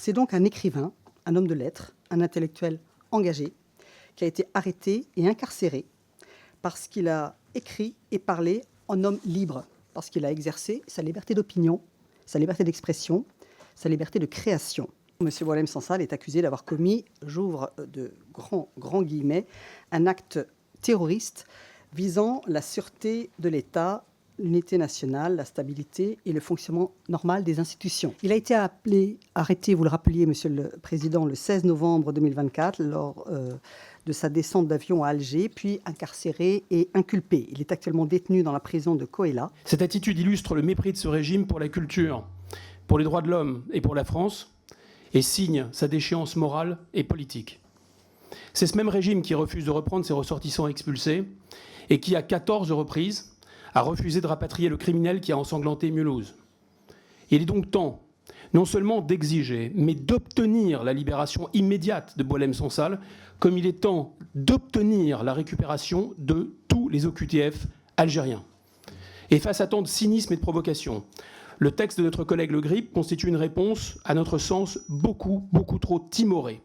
C'est donc un écrivain, un homme de lettres, un intellectuel engagé, qui a été arrêté et incarcéré parce qu'il a écrit et parlé en homme libre, parce qu'il a exercé sa liberté d'opinion, sa liberté d'expression, sa liberté de création. Monsieur Boualem Sansal est accusé d'avoir commis, j'ouvre de grands guillemets, un acte terroriste visant la sûreté de l'État, l'unité nationale, la stabilité et le fonctionnement normal des institutions. Il a été arrêté, vous le rappeliez, Monsieur le Président, le 16 novembre 2024, lors de sa descente d'avion à Alger, puis incarcéré et inculpé. Il est actuellement détenu dans la prison de Kohéla. Cette attitude illustre le mépris de ce régime pour la culture, pour les droits de l'homme et pour la France, et signe sa déchéance morale et politique. C'est ce même régime qui refuse de reprendre ses ressortissants expulsés et qui, à 14 reprises, a refusé de rapatrier le criminel qui a ensanglanté Mulhouse. Il est donc temps, non seulement d'exiger, mais d'obtenir la libération immédiate de Boualem Sansal, comme il est temps d'obtenir la récupération de tous les OQTF algériens. Et face à tant de cynisme et de provocation, le texte de notre collègue Le Grip constitue une réponse, à notre sens, beaucoup trop timorée.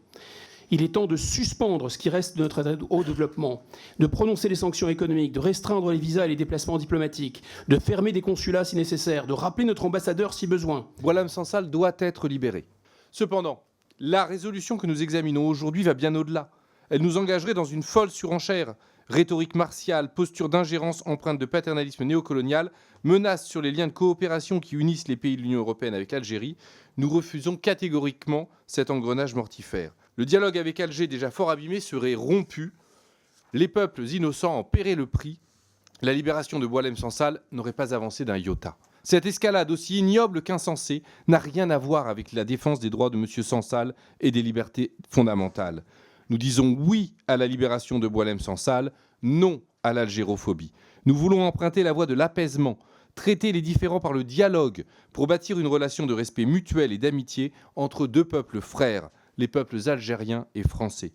Il est temps de suspendre ce qui reste de notre aide au développement, de prononcer les sanctions économiques, de restreindre les visas et les déplacements diplomatiques, de fermer des consulats si nécessaire, de rappeler notre ambassadeur si besoin. Boualem Sansal doit être libéré. Cependant, la résolution que nous examinons aujourd'hui va bien au-delà. Elle nous engagerait dans une folle surenchère. Rhétorique martiale, posture d'ingérence empreinte de paternalisme néocolonial, menace sur les liens de coopération qui unissent les pays de l'Union européenne avec l'Algérie. Nous refusons catégoriquement cet engrenage mortifère. Le dialogue avec Alger, déjà fort abîmé, serait rompu. Les peuples innocents en paieraient le prix. La libération de Boualem Sansal n'aurait pas avancé d'un iota. Cette escalade, aussi ignoble qu'insensée, n'a rien à voir avec la défense des droits de M. Sansal et des libertés fondamentales. Nous disons oui à la libération de Boualem Sansal, non à l'algérophobie. Nous voulons emprunter la voie de l'apaisement, traiter les différends par le dialogue pour bâtir une relation de respect mutuel et d'amitié entre deux peuples frères, les peuples algériens et français.